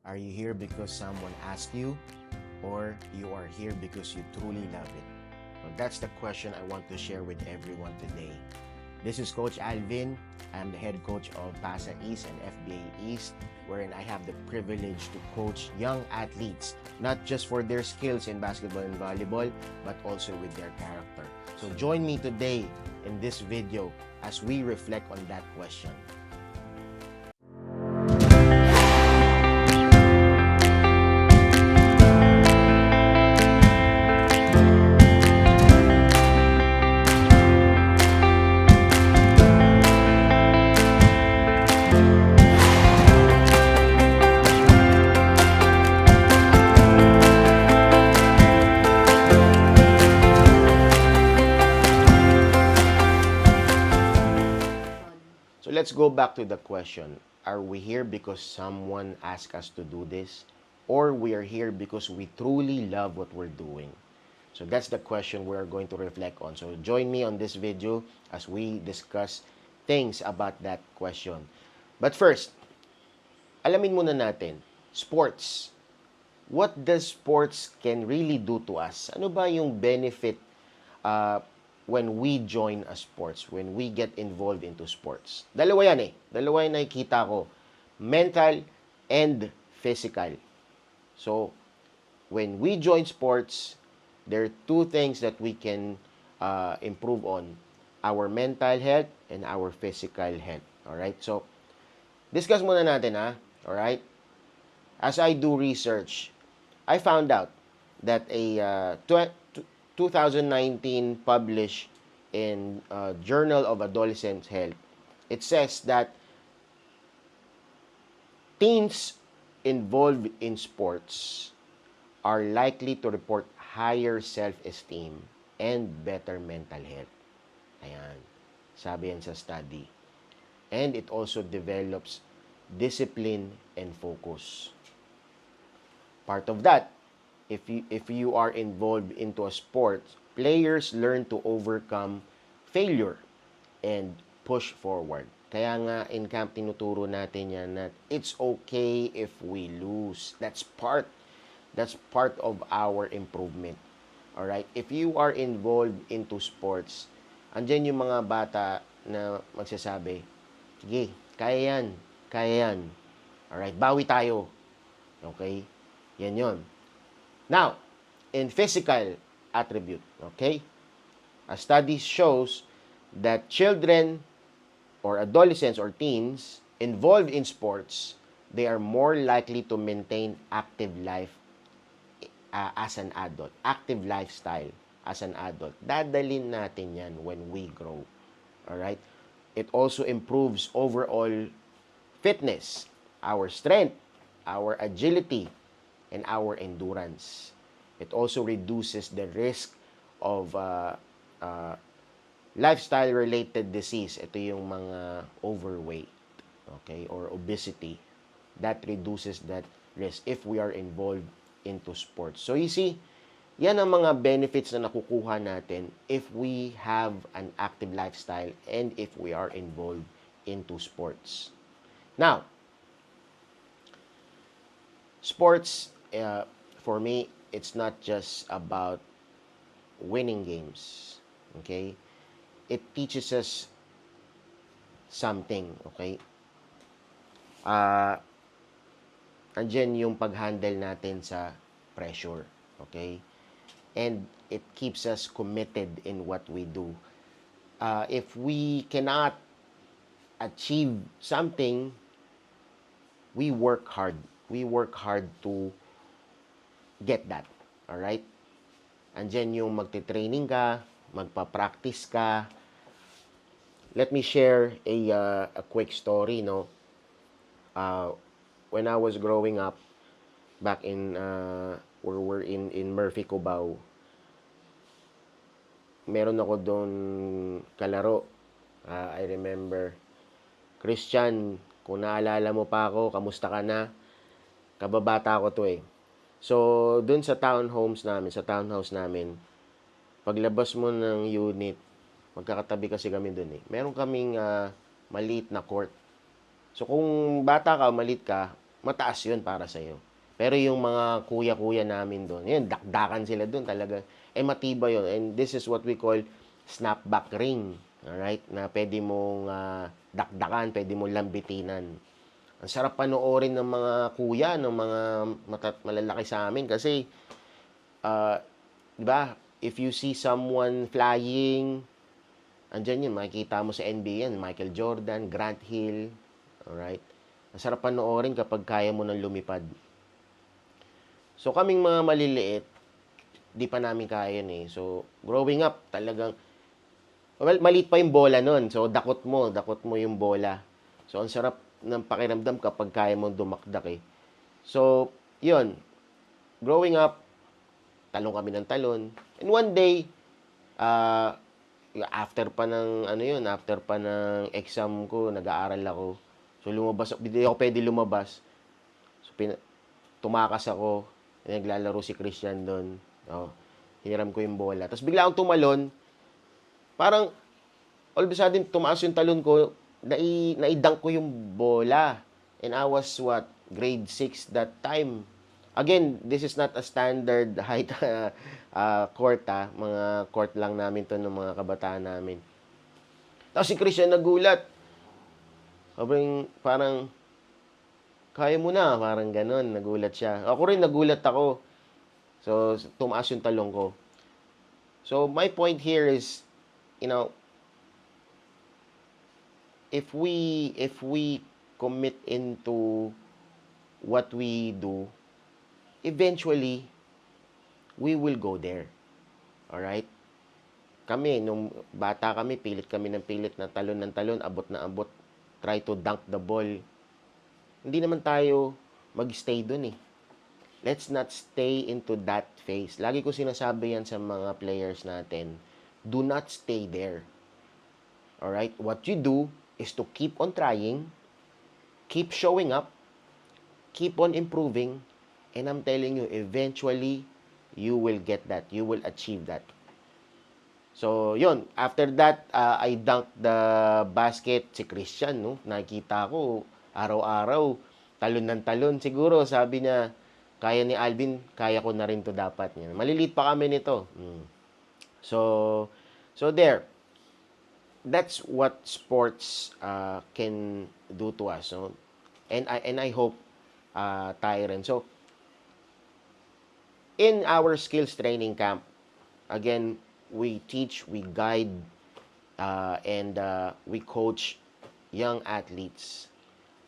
Are you here because someone asked you, or you are here because you truly love it? Well, that's the question I want to share with everyone today. This is Coach Alvin. I'm the head coach of PASA East and FBA East, wherein I have the privilege to coach young athletes, not just for their skills in basketball and volleyball, but also with their character. So join me today in this video as we reflect on that question. So let's go back to the question. Are we here because someone asked us to do this? Or we are here because we truly love what we're doing? So that's the question we're going to reflect on. So join me on this video as we discuss things about that question. But first, alamin muna natin, sports. What does sports can really do to us? Ano ba yung benefit when we join a sports, when we get involved into sports? Dalawa yan eh. Dalawa yung nakikita ko. Mental and physical. So, when we join sports, there are two things that we can improve on. Our mental health and our physical health. Alright? So, discuss muna natin ha. Alright? As I do research, I found out that a 2019 published in Journal of Adolescent Health, it says that teens involved in sports are likely to report higher self-esteem and better mental health. Ayan, sabi yan sa study. And it also develops discipline and focus. Part of that, if you are involved into a sport, players learn to overcome failure and push forward. Kaya nga in camp tinuturo natin yan na it's okay if we lose. That's part of our improvement. All right? If you are involved into sports, andyan yung mga bata na magsasabi, sige, kaya yan, kaya yan. All right? Bawi tayo. Okay? Yan yon. Now, in physical attribute, okay? A study shows that children or adolescents or teens involved in sports, they are more likely to maintain active life as an adult, active lifestyle as an adult. Dadalhin natin yan when we grow. All right? It also improves overall fitness, our strength, our agility, and our endurance. It also reduces the risk of lifestyle-related disease. Ito yung mga overweight, okay, or obesity. That reduces that risk if we are involved into sports. So you see, yan ang mga benefits na nakukuha natin if we have an active lifestyle and if we are involved into sports. Now, sports, for me, it's not just about winning games. Okay? It teaches us something. Okay? Andyan yung pag-handle natin sa pressure. Okay? And it keeps us committed in what we do. If we cannot achieve something, we work hard. We work hard to get that. Alright? Andyan yung magte-training ka, magpa-practice ka. Let me share a quick story, no? When I was growing up, back in, we're in Murphy, Cubao, meron ako doon kalaro. I remember, Christian, kung naalala mo pa ako, kamusta ka na? Kababata ko to eh. So, dun sa townhouse namin, paglabas mo ng unit, magkakatabi kasi kami dun eh. Meron kaming maliit na court. So, kung bata ka, maliit ka, mataas yun para sa'yo. Pero yung mga kuya-kuya namin doon, yun, dakdakan sila doon talaga. Matibay yun. And this is what we call snapback ring. Alright? Na pwede mong dakdakan, pwede mong lambitinan. Ang sarap panoorin ng mga kuya, ng mga malalaki sa amin kasi, di ba, if you see someone flying, andyan yun, makikita mo sa NBA yan, Michael Jordan, Grant Hill, alright? Ang sarap panoorin kapag kaya mo nang lumipad. So, kaming mga maliliit, di pa namin kaya yun eh. So, growing up, talagang, well, maliit pa yung bola nun. So, dakot mo yung bola. So, ang sarap ng pakiramdam kapag kaya mo dumakdak eh. So, yun, growing up, talon kami ng talon. And one day, after pa ng exam ko, nag-aaral ako. So, hindi ako pwede lumabas. So, tumakas ako. Naglalaro si Christian doon. Oh, hiniram ko yung bola. Tapos bigla akong tumalon. Parang, all of a sudden, tumaas yung talon ko. Naidunk ko yung bola. And I was, grade 6 that time. Again, this is not a standard height court, Mga court lang namin to ng mga kabataan namin. Tapos si Christian nagulat. Parang, kaya mo na, parang ganun, nagulat siya. Ako rin, nagulat ako. So, tumaas yung talong ko. So, my point here is, if we commit into what we do, eventually, we will go there. Alright? Kami, nung bata kami, pilit kami ng pilit na talon ng talon, abot na abot, try to dunk the ball. Hindi naman tayo mag-stay dun eh. Let's not stay into that phase. Lagi ko sinasabi yan sa mga players natin. Do not stay there. Alright? What you do is to keep on trying, keep showing up, keep on improving, and I'm telling you, eventually, you will get that. You will achieve that. So, yun. After that, I dunked the basket. Si Christian, no? Nakikita ko, araw-araw, talon ng talon. Siguro, sabi niya, kaya ni Alvin, kaya ko na rin to dapat. Maliliit pa kami nito. So there. That's what sports can do to us. No? And I hope tayo rin. So, in our skills training camp, again, we teach, we guide, and we coach young athletes.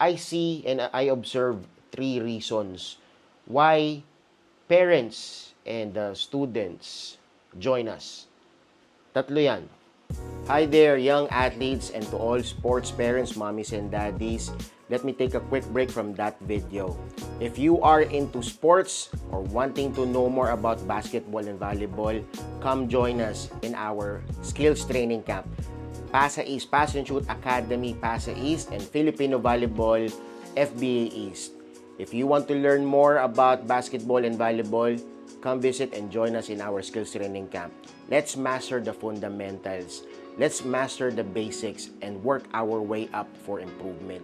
I see and I observe 3 reasons why parents and students join us. Tatlo yan. Hi there, young athletes, and to all sports parents, mommies and daddies. Let me take a quick break from that video. If you are into sports or wanting to know more about basketball and volleyball, come join us in our skills training camp. PASA East, Pass and Shoot Academy, PASA East, and Filipino Volleyball, FBA East. If you want to learn more about basketball and volleyball, come visit and join us in our skills training camp. Let's master the fundamentals. Let's master the basics and work our way up for improvement.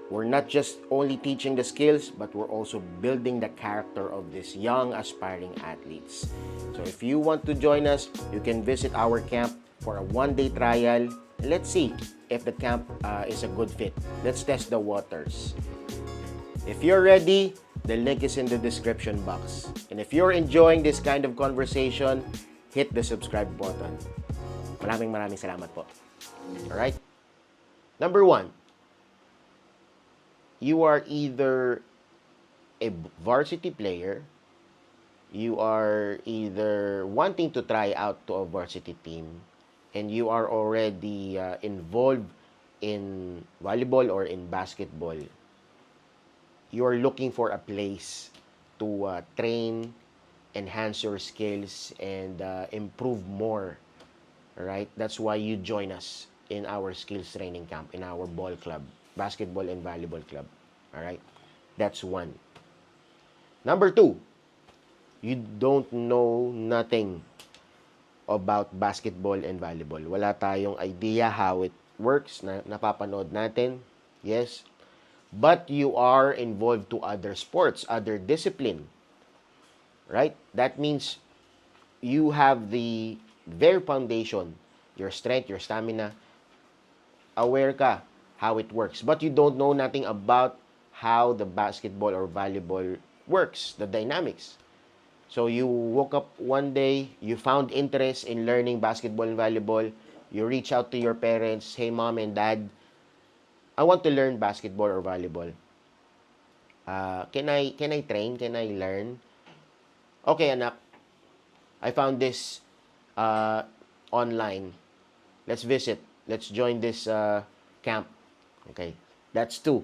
We're not just only teaching the skills, but we're also building the character of these young aspiring athletes. So if you want to join us, you can visit our camp for a 1-day trial. Let's see if the camp is a good fit. Let's test the waters. If you're ready, the link is in the description box. And if you're enjoying this kind of conversation, hit the subscribe button. Maraming salamat po. Alright? Number 1, you are either a varsity player, you are either wanting to try out to a varsity team, and you are already involved in volleyball or in basketball. You are looking for a place to train, enhance your skills, and improve more. Alright? That's why you join us in our skills training camp, in our ball club, basketball and volleyball club. Alright? That's 1. Number 2, you don't know nothing about basketball and volleyball. Wala tayong idea how it works na napapanood natin. Yes. but you are involved to other sports, other discipline, right? That means you have the very foundation, your strength, your stamina, aware ka how it works, but you don't know nothing about how the basketball or volleyball works, the dynamics. So you woke up one day, you found interest in learning basketball and volleyball, you reach out to your parents, hey mom and dad, I want to learn basketball or volleyball. Can I train? Can I learn? Okay, anak. I found this uh, online. Let's visit. Let's join this camp. Okay, that's two.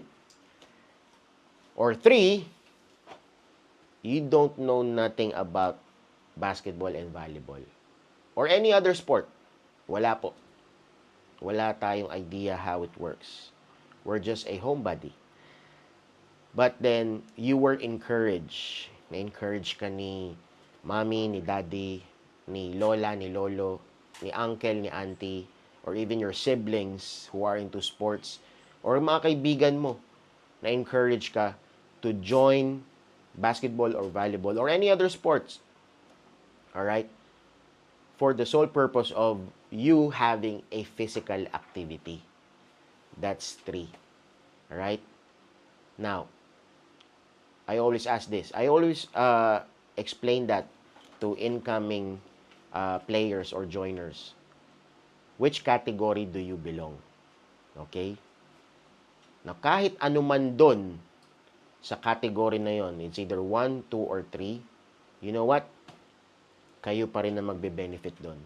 Or three, you don't know nothing about basketball and volleyball. Or any other sport. Wala po. Wala tayong idea how it works. We're just a homebody. But then, you were encouraged. Na-encourage ka ni mommy, ni daddy, ni lola, ni lolo, ni uncle, ni auntie, or even your siblings who are into sports, or mga kaibigan mo, na-encourage ka to join basketball or volleyball or any other sports. Alright? For the sole purpose of you having a physical activity. That's three. Alright? Now, I always ask this. I always explain that to incoming players or joiners. Which category do you belong? Okay? Na kahit ano man doon sa category na yon, it's either 1, 2, or 3, you know what? Kayo pa rin na magbe-benefit doon.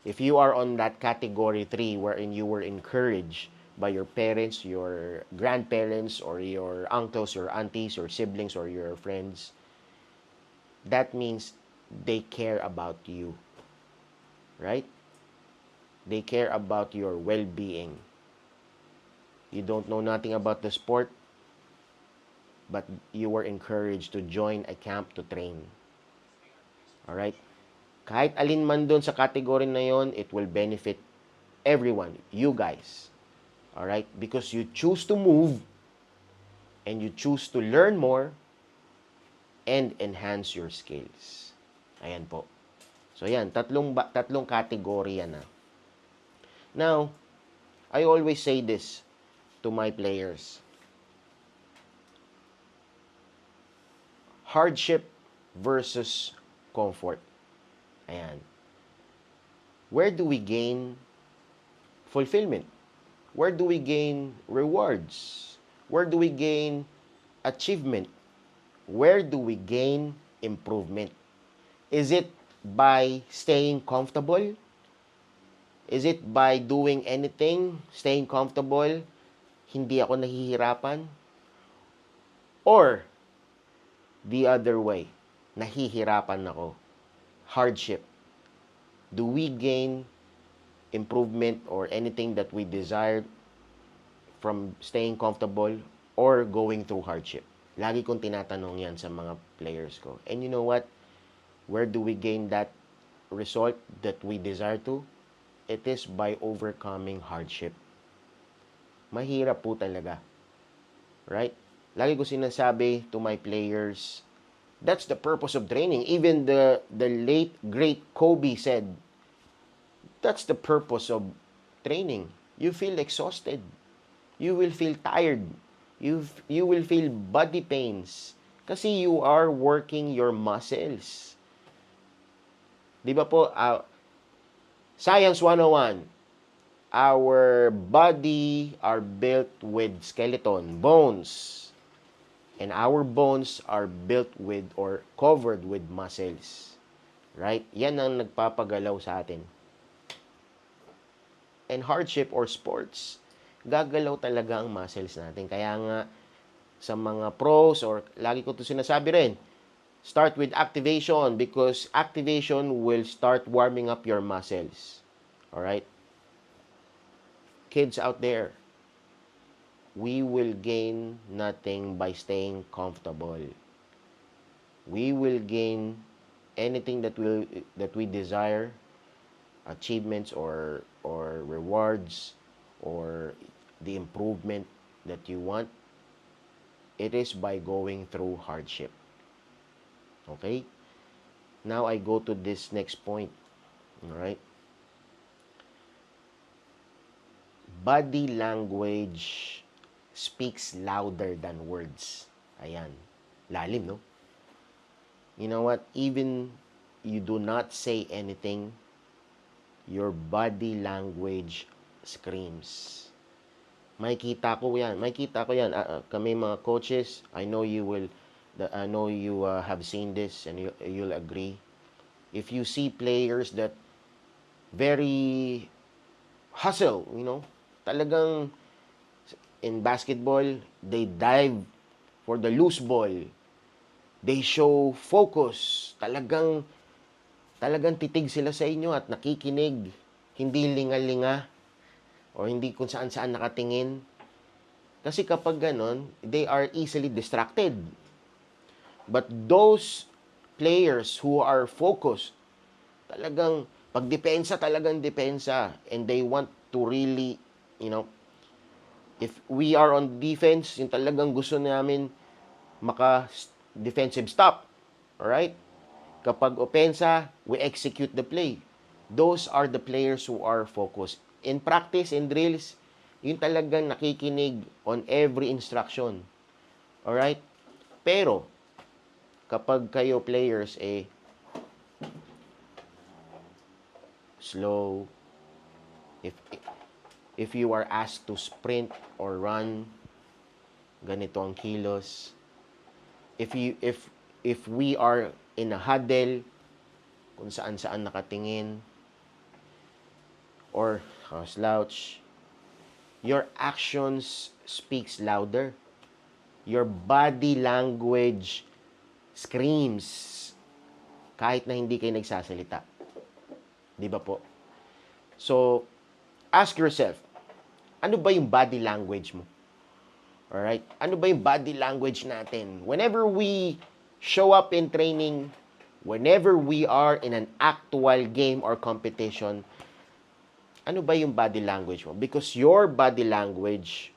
If you are on that category 3 wherein you were encouraged by your parents, your grandparents, or your uncles, your aunties, your siblings, or your friends, that means they care about you. Right? They care about your well-being. You don't know nothing about the sport, but you were encouraged to join a camp to train. Alright? Kahit alin man doon sa category na yon, it will benefit everyone, you guys. Alright? Because you choose to move and you choose to learn more and enhance your skills. Ayan po. So yan, tatlong category yan na. Now, I always say this to my players. Hardship versus comfort. Ayan. Where do we gain fulfillment? Where do we gain rewards? Where do we gain achievement? Where do we gain improvement? Is it by staying comfortable? Is it by doing anything, staying comfortable, hindi ako nahihirapan? Or the other way, nahihirapan ako, hardship. Do we gain improvement or anything that we desired from staying comfortable or going through hardship? Lagi kong tinatanong yan sa mga players ko. And you know what? Where do we gain that result that we desire to? It is by overcoming hardship. Mahirap po talaga. Right? Lagi ko sinasabi to my players, that's the purpose of training. Even the late, great Kobe said, that's the purpose of training. You feel exhausted. You will feel tired. You will feel body pains. Kasi you are working your muscles. Di ba po, Science 101, our body are built with skeleton, bones. And our bones are built with or covered with muscles. Right? Yan ang nagpapagalaw sa atin. And hardship or sports, gagalaw talaga ang muscles natin. Kaya nga, sa mga pros or lagi ko ito sinasabi rin, start with activation because activation will start warming up your muscles. Alright? Kids out there, we will gain nothing by staying comfortable. We will gain anything that we desire, achievements or rewards or the improvement that you want It is by going through hardship. Okay? Now I go to this next point. Alright? Body language speaks louder than words. Ayan. Lalim, no? You know what? Even you do not say anything, your body language screams. Makikita ko yan. Kami mga coaches, I know you have seen this and you'll agree. If you see players that very hustle, talagang in basketball, they dive for the loose ball. They show focus. Talagang titig sila sa inyo at nakikinig. Hindi linga-linga o hindi kung saan-saan nakatingin. Kasi kapag ganon, they are easily distracted. But those players who are focused, talagang talagang depensa. And they want to really, if we are on defense, yung talagang gusto namin defensive stop. Alright? Kapag opensa, we execute the play. Those are the players who are focused. In practice, in drills, yung talagang nakikinig on every instruction. Alright? Pero, kapag kayo players, slow, if you are asked to sprint or run, ganito ang kilos. If we are in a huddle, kung saan-saan nakatingin, or slouch, your actions speaks louder. Your body language screams kahit na hindi kayo nagsasalita. Di ba po? So, ask yourself, ano ba yung body language mo? Alright? Ano ba yung body language natin? Whenever we show up in training, whenever we are in an actual game or competition, ano ba yung body language mo? Because your body language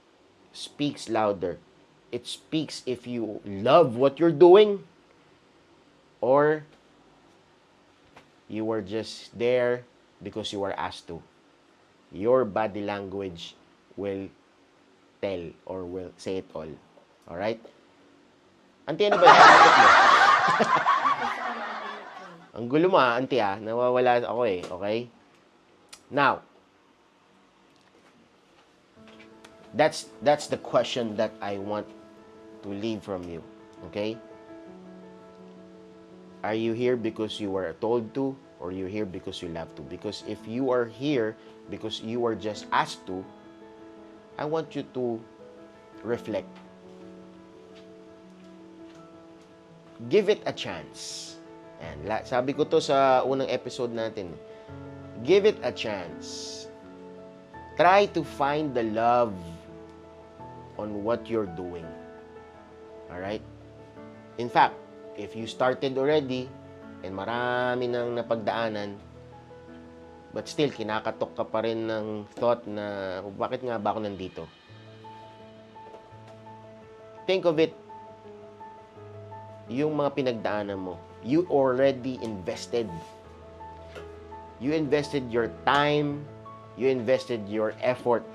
speaks louder. It speaks if you love what you're doing or you were just there because you were asked to. Your body language will tell or will say it all. Alright? Auntie, ano ba yung sagot mo? Ang gulo mo auntie nawawala ako okay? Now, that's the question that I want to leave from you. Okay? Are you here because you were told to, or you here because you love to? Because if you are here because you were just asked to, I want you to reflect. Give it a chance. And sabi ko to sa unang episode natin. Give it a chance. Try to find the love on what you're doing. Alright? In fact, if you started already and marami nang napagdaanan, but still, kinakatok ka pa rin ng thought na, bakit nga ba ako nandito? Think of it, yung mga pinagdaanan mo, you already invested. You invested your time, you invested your effort.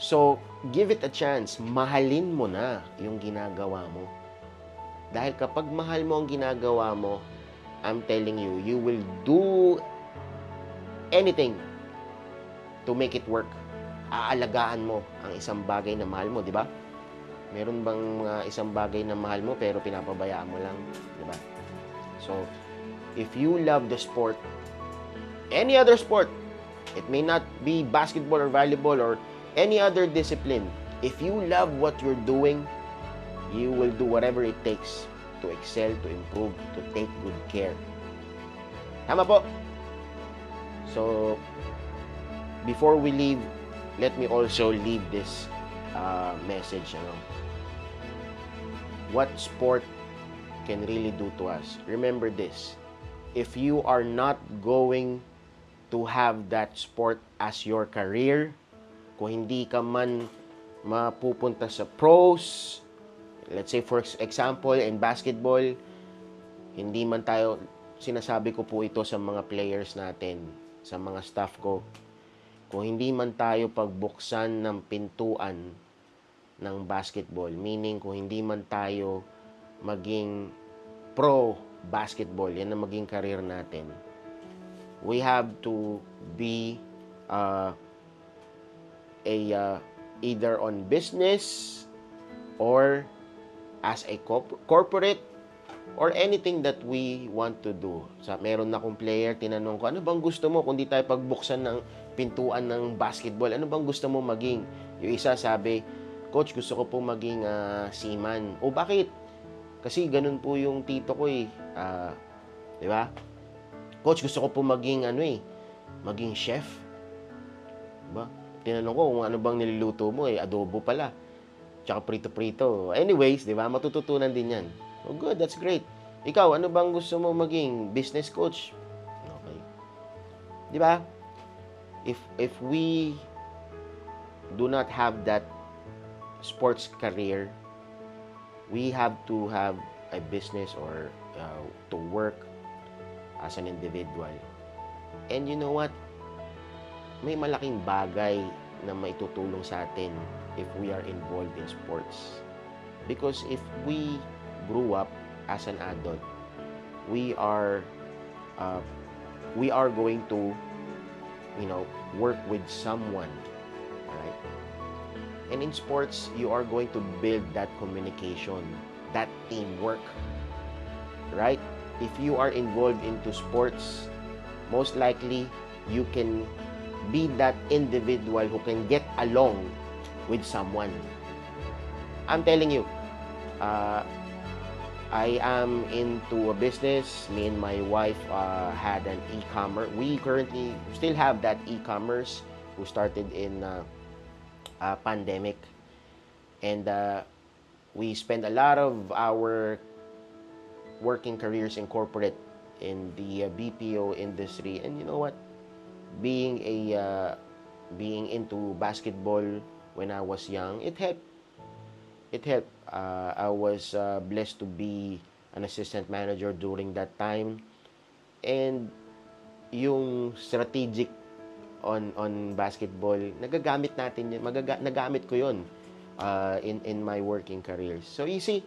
So, give it a chance. Mahalin mo na yung ginagawa mo. Dahil kapag mahal mo ang ginagawa mo, I'm telling you, you will do anything to make it work. Aalagaan mo ang isang bagay na mahal mo, di ba? Meron bang isang bagay na mahal mo pero pinapabayaan mo lang, di ba? So, if you love the sport, any other sport, it may not be basketball or volleyball or any other discipline, if you love what you're doing, you will do whatever it takes to excel, to improve, to take good care. Tama po? So, before we leave, let me also leave this message. What sport can really do to us? Remember this. If you are not going to have that sport as your career, kung hindi ka man mapupunta sa pros. Let's say for example, in basketball, hindi man tayo, sinasabi ko po ito sa mga players natin, sa mga staff ko, kung hindi man tayo pagbuksan ng pintuan ng basketball, meaning kung hindi man tayo maging pro basketball, yan ang maging career natin, we have to be either on business or as a corporate or anything that we want to do. Meron na akong player, tinanong ko, ano bang gusto mo kung di tayo pagbuksan ng pintuan ng basketball? Ano bang gusto mo maging? Yung isa sabi, Coach, gusto ko po maging seaman. O bakit? Kasi ganun po yung tito ko eh. Di ba? Coach, gusto ko po maging maging chef. Diba? Tinanong ko kung ano bang niluluto mo adobo pala. Tsaka prito-prito. Anyways, di ba? Matututunan din yan. Oh, good, that's great. Ikaw, ano bang gusto mo maging? Business coach? Okay. Di ba? If we do not have that sports career, we have to have a business or to work as an individual. And you know what? May malaking bagay na maitutulong sa atin if we are involved in sports. Because if we grew up as an adult, we are going to work with someone, right? And in sports, you are going to build that communication, that teamwork, right? If you are involved into sports, most likely you can be that individual who can get along with someone. I'm telling you, I am into a business. Me and my wife had an e-commerce. We currently still have that e-commerce who started in pandemic. And we spend a lot of our working careers in corporate, in the BPO industry. And you know what? Being into basketball when I was young, it helped. I was blessed to be an assistant manager during that time. And yung strategic on basketball, nagagamit natin yun. Nagamit ko yun in my working career. So you see,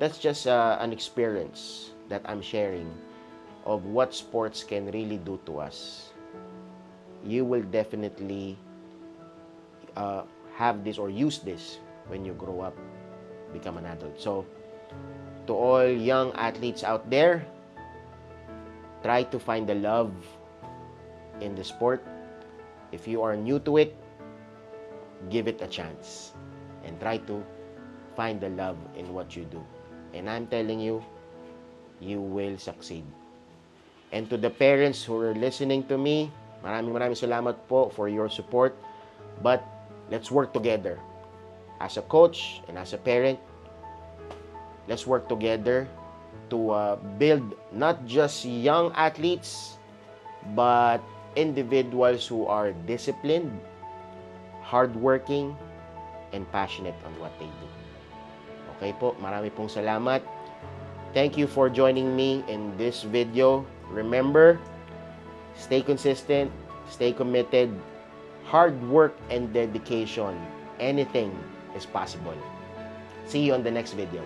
that's just an experience that I'm sharing of what sports can really do to us. You will definitely have this or use this when you grow up, become an adult. So, to all young athletes out there, try to find the love in the sport. If you are new to it, give it a chance and try to find the love in what you do. And I'm telling you, you will succeed. And to the parents who are listening to me, maraming salamat po for your support. But let's work together. As a coach and as a parent, let's work together to build not just young athletes, but individuals who are disciplined, hardworking, and passionate on what they do. Okay po, marami pong salamat. Thank you for joining me in this video. Remember, stay consistent, stay committed, hard work and dedication. Anything is possible. See you on the next video.